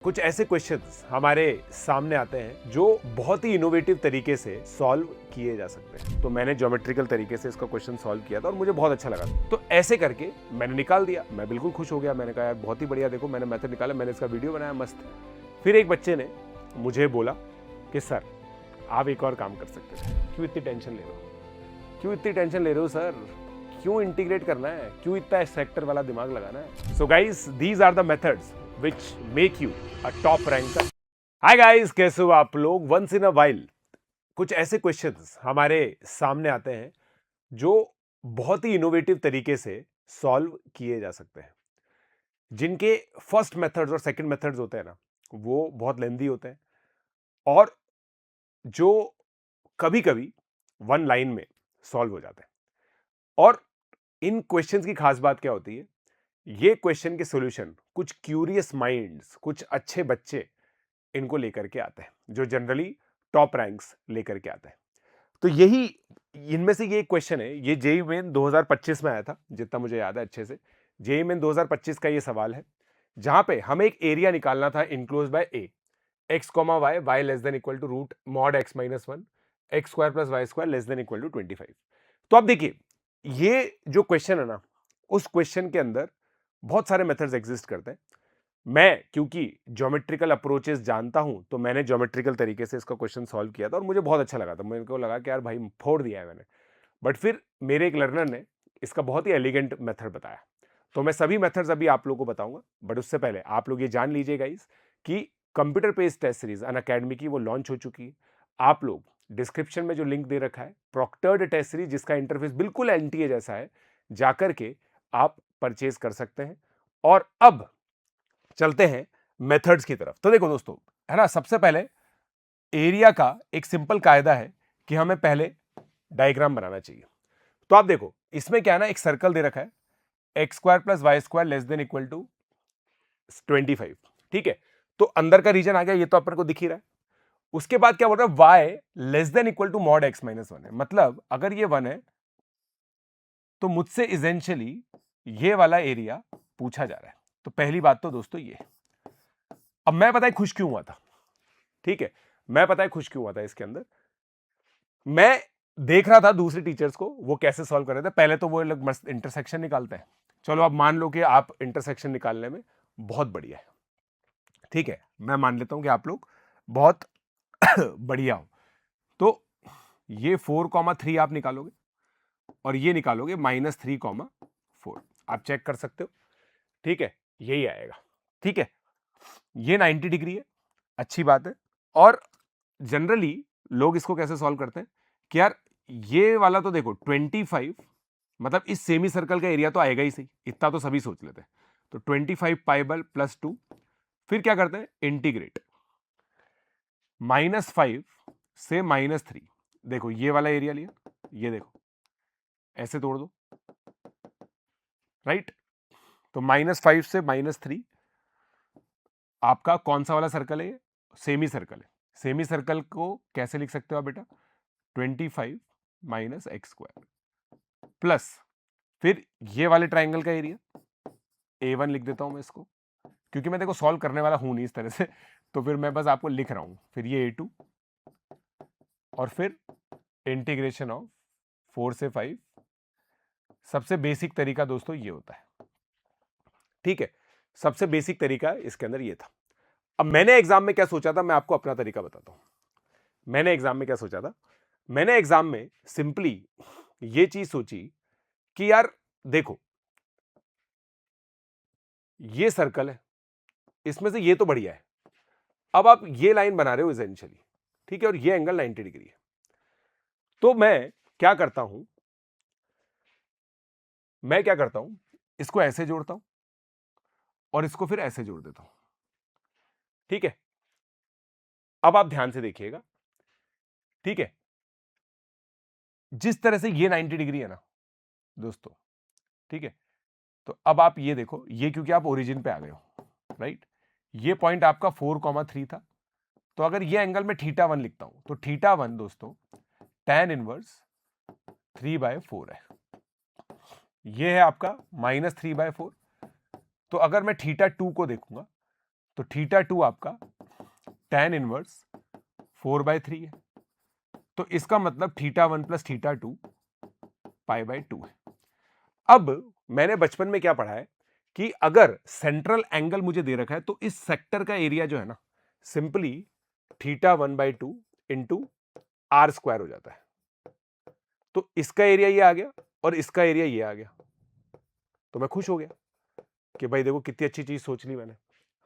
कुछ ऐसे क्वेश्चंस हमारे सामने आते हैं जो बहुत ही इनोवेटिव तरीके से सॉल्व किए जा सकते हैं। तो मैंने ज्योमेट्रिकल तरीके से इसका क्वेश्चन सॉल्व किया था और मुझे बहुत अच्छा लगा। तो ऐसे करके मैंने निकाल दिया, मैं बिल्कुल खुश हो गया। मैंने कहा यार बहुत ही बढ़िया, देखो मैंने मेथड निकाला, मैंने इसका वीडियो बनाया, मस्त। फिर एक बच्चे ने मुझे बोला कि सर आप एक और काम कर सकते थे, क्यों इतनी टेंशन ले रहे हो, क्यों इतनी टेंशन ले रहे हो सर, क्यों इंटीग्रेट करना है, क्यों इतना सेक्टर वाला दिमाग लगाना है। So guys, these are the methods which make you a top ranker. Hi guys, कैसे हो आप लोग। वंस इन अ वाइल कुछ ऐसे क्वेश्चंस हमारे सामने आते हैं जो बहुत ही इनोवेटिव तरीके से सॉल्व किए जा सकते हैं, जिनके फर्स्ट मेथड्स और सेकंड मेथड्स होते हैं ना, वो बहुत लेंदी होते हैं और जो कभी कभी वन लाइन में सॉल्व हो जाते हैं। और इन क्वेश्चंस की खास बात क्या होती है, ये क्वेश्चन के सॉल्यूशन कुछ क्यूरियस माइंड्स, कुछ अच्छे बच्चे इनको लेकर के आते हैं, जो जनरली टॉप रैंक्स लेकर के आते हैं। तो यही इनमें से ये एक क्वेश्चन है, ये जेईई मेन 2025 में आया था, जितना मुझे याद है अच्छे से। जेईई मेन 2025 का ये सवाल है, जहां पे हमें एक एरिया निकालना था enclosed by A, x comma y, y less than equal to root mod x minus one, x square plus y square less than equal to 25। तो अब देखिए, ये जो क्वेश्चन है ना, उस क्वेश्चन के अंदर बहुत सारे मेथड्स एग्जिस्ट करते हैं। मैं क्योंकि ज्योमेट्रिकल अप्रोचेस जानता हूं, तो मैंने ज्योमेट्रिकल तरीके से इसका क्वेश्चन सॉल्व किया था और मुझे बहुत अच्छा लगा था। मेरे को लगा कि यार भाई फोड़ दिया है मैंने। बट फिर मेरे एक लर्नर ने इसका बहुत ही एलिगेंट मेथड बताया, तो मैं सभी मेथड्स अभी आप लोगों को बताऊंगा। बट उससे पहले आप लोग ये जान लीजिए गाइस कि computer page test series Unacademy की वो लॉन्च हो चुकी है। आप लोग डिस्क्रिप्शन में जो लिंक दे रखा है प्रोक्टर्ड टेस्ट सीरीज, जिसका इंटरफेस बिल्कुल एनटीए जैसा है, जाकर के आप परचेज कर सकते हैं। और अब चलते हैं मेथड्स की तरफ। तो देखो दोस्तों, है ना, सबसे पहले एरिया का एक सिंपल कायदा है कि हमें पहले डायग्राम बनाना चाहिए। तो आप देखो, इसमें क्या है ना, एक सर्कल दे रखा है, x square plus y square less than equal to 25। ठीक है, तो अंदर का रीजन आ गया, ये तो अपन को दिख ही रहा है। उसके बाद क्या बोल रहा है, y less than equal to mod x minus one है। मतलब अगर ये वन है तो मुझसे इजेंशियली ये वाला एरिया पूछा जा रहा है। तो पहली बात तो दोस्तों ये। अब मैं पता है खुश क्यों हुआ था, ठीक है, मैं पता है खुश क्यों हुआ था। इसके अंदर मैं देख रहा था दूसरे टीचर्स को वो कैसे सॉल्व कर रहे थे। पहले तो वो लोग मस्त इंटरसेक्शन निकालते हैं। चलो अब मान लो कि आप इंटरसेक्शन निकालने में बहुत बढ़िया है, ठीक है, मैं मान लेता हूं कि आप लोग बहुत बढ़िया हो। तो ये 4,3 आप निकालोगे और ये निकालोगे -3,4। आप चेक कर सकते हो, ठीक है, यही आएगा। ठीक है, ये 90 डिग्री है, अच्छी बात है। और जनरली लोग इसको कैसे सॉल्व करते हैं कि यार ये वाला तो देखो 25, मतलब इस सेमी सर्कल का एरिया तो आएगा ही सही, इतना तो सभी सोच लेते हैं। तो 25 पाई बल प्लस 2, फिर क्या करते हैं, इंटीग्रेट -5 से -3। देखो ये वाला एरिया लिया, ये देखो ऐसे तोड़ दो, राइट। तो -5 से -3 आपका कौन सा वाला सर्कल है, सेमी सर्कल है। सेमी सर्कल को कैसे लिख सकते हो आप बेटा, 25 माइनस एक्स स्क्वायर प्लस, फिर ये वाले ट्राइंगल का एरिया A1 लिख देता हूं मैं इसको, क्योंकि मैं देखो सॉल्व करने वाला हूं नहीं इस तरह से, तो फिर मैं बस आपको लिख रहा हूं। फिर ये A2 और फिर इंटीग्रेशन ऑफ 4 से 5। सबसे बेसिक तरीका दोस्तों ये होता है, ठीक है, सबसे बेसिक तरीका इसके अंदर ये था। अब मैंने एग्जाम में क्या सोचा था, मैं आपको अपना तरीका बताता हूं। मैंने एग्जाम में क्या सोचा था, मैंने एग्जाम में सिंपली ये चीज सोची कि यार देखो ये सर्कल है, इसमें से ये तो बढ़िया है। अब आप ये लाइन बना रहे हो इसेंशियली, ठीक है, और ये एंगल 90 डिग्री है। तो मैं क्या करता हूं, इसको ऐसे जोड़ता हूं और इसको फिर ऐसे जोड़ देता हूं, ठीक है। अब आप ध्यान से देखिएगा, ठीक है, जिस तरह से ये 90 डिग्री है ना दोस्तों, ठीक है, तो अब आप ये देखो, ये क्योंकि आप ओरिजिन पे आ गए हो, राइट। ये पॉइंट आपका 4,3 था, तो अगर ये एंगल में θ1 लिखता हूं, तो θ1 दोस्तों tan इनवर्स 3/4 है। ये है आपका -3/4। तो अगर मैं θ2 को देखूंगा, तो θ2 आपका tan इनवर्स 4/3 है। तो इसका मतलब θ1 प्लस θ2 π/2 है। अब मैंने बचपन में क्या पढ़ा है कि अगर सेंट्रल एंगल मुझे दे रखा है तो इस सेक्टर का एरिया जो है ना, सिंपली θ1/2 इंटू आर स्क्वायर हो जाता है। तो इसका एरिया ये आ गया और इसका एरिया ये आ गया, तो मैं खुश हो गया कि भाई देखो कितनी अच्छी चीज सोच ली मैंने,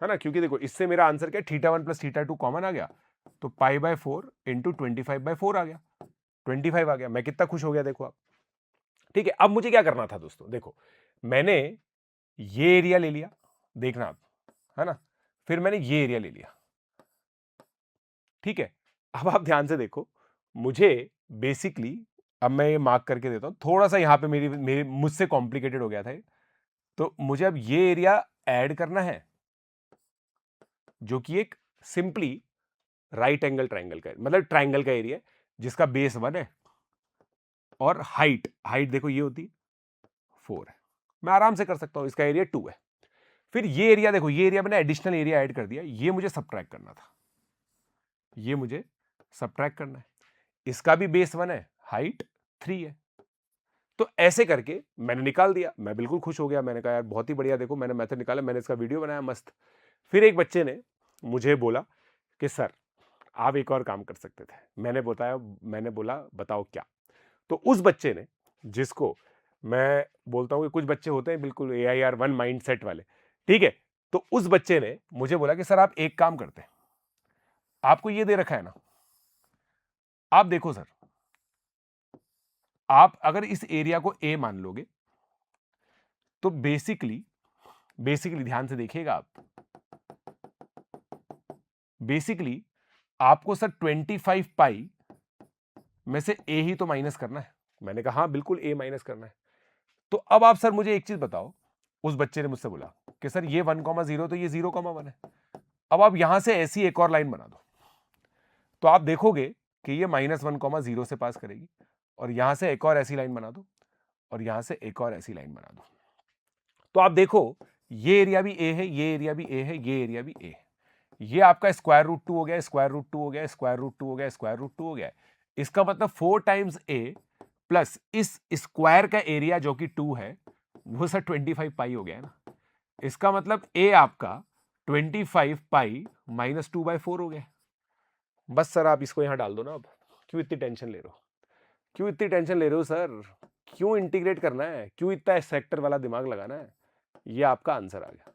है ना। क्योंकि देखो इससे मेरा आंसर क्या है, θ1 प्लस θ2 कॉमन आ गया, तो π/4 इंटू 25/4 आ गया, 25 आ गया। मैं कितना खुश हो गया देखो आप। ठीक है, अब मुझे क्या करना था दोस्तों, देखो मैंने ये एरिया ले लिया, देखना आप, है ना, फिर मैंने ये एरिया ले लिया। ठीक है, अब आप ध्यान से देखो, मुझे बेसिकली, अब मैं ये मार्क करके देता हूं, थोड़ा सा यहां पे मेरी मुझसे कॉम्प्लिकेटेड हो गया था, तो मुझे अब ये एरिया ऐड करना है जो कि एक सिंपली राइट एंगल ट्राइंगल का, मतलब ट्राइंगल का एरिया जिसका बेस 1 है और हाइट देखो ये होती 4 है। मैं आराम से कर सकता हूं, इसका एरिया 2 है। फिर ये एरिया देखो, ये एरिया मैंने एडिशनल एरिया ऐड कर दिया, ये मुझे सबट्रैक्ट करना था, ये मुझे सबट्रैक्ट करना है। इसका भी बेस 1 है, हाइट 3 है। तो ऐसे करके मैंने निकाल दिया, मैं बिल्कुल खुश हो गया। मैंने कहा यार बहुत ही बढ़िया, देखो मैंने मेथड निकाला, मैंने इसका वीडियो बनाया मस्त। फिर एक बच्चे ने मुझे बोला कि सर आप एक और काम कर सकते थे। मैंने बोला बताओ क्या। तो उस बच्चे ने, जिसको मैं बोलता हूं कि कुछ बच्चे होते हैं बिल्कुल AIR1 माइंडसेट वाले, ठीक है, तो उस बच्चे ने मुझे बोला कि सर आप एक काम करते हैं, आपको ये दे रखा है ना, आप देखो सर, आप अगर इस एरिया को A मान लोगे तो बेसिकली ध्यान से देखिएगा आप, बेसिकली आपको सर 25 पाई में से A ही तो माइनस करना है। मैंने कहा हाँ बिल्कुल A माइनस करना है। तो अब आप सर मुझे एक चीज बताओ, उस बच्चे ने मुझसे बोला कि सर ये 1,0 तो ये 0,1 है। अब आप यहां से ऐसी एक और लाइन बना दो, तो आप देखोगे कि ये -1,0 से पास करेगी, और यहां से एक और ऐसी लाइन बना दो, और यहां से एक और ऐसी लाइन बना दो। तो आप देखो ये एरिया भी A है, ये एरिया भी A है, ये एरिया भी A है। ये आपका √2 हो गया, √2 हो गया, √2 हो गया, √2 हो गया। इसका मतलब 4 टाइम्स A प्लस इस स्क्वायर का एरिया जो कि 2 है, वो सर 25 पाई हो गया है ना। इसका मतलब A आपका 25 पाई माइनस 2/4 हो गया। बस सर आप इसको यहां डाल दो ना। अब क्यों इतनी टेंशन ले रहे हो, क्यों इतनी टेंशन ले रहे हो सर, क्यों इंटीग्रेट करना है, क्यों इतना सेक्टर वाला दिमाग लगाना है। ये आपका आंसर आ गया,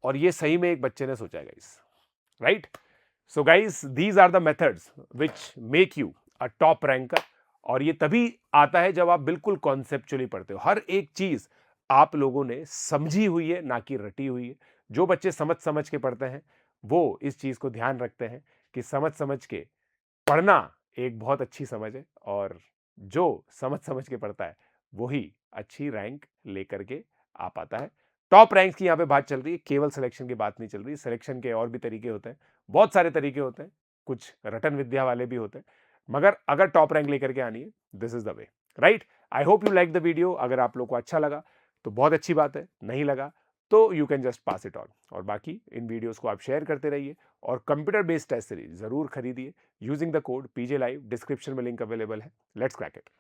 और ये सही में एक बच्चे ने सोचा है guys, right. So guys these are the methods which make you a top ranker, और ये तभी आता है जब आप बिल्कुल कॉन्सेप्चुअली पढ़ते हो। हर एक चीज आप लोगों ने समझी हुई है, ना कि रटी हुई है। जो बच्चे समझ समझ के पढ़ते हैं वो इस चीज को ध्यान रखते हैं कि समझ समझ के पढ़ना एक बहुत अच्छी समझ है, और जो समझ समझ के पढ़ता है वही अच्छी रैंक लेकर के आ पाता है। टॉप रैंक्स की यहाँ पे बात चल रही है, केवल सिलेक्शन की बात नहीं चल रही। सिलेक्शन के और भी तरीके होते हैं, बहुत सारे तरीके होते हैं, कुछ रटन विद्या वाले भी होते हैं, मगर अगर टॉप रैंक लेकर के आनी है, this is the way, right. I hope you like the video. अगर आप लोग को अच्छा लगा तो बहुत अच्छी बात है, नहीं लगा तो you can just pass it on, और बाकी इन वीडियोस को आप शेयर करते रहिए, और कंप्यूटर बेस्ड टेस्ट सीरीज जरूर खरीदिए using the code PJ Live। Description में लिंक अवेलेबल है। Let's crack it.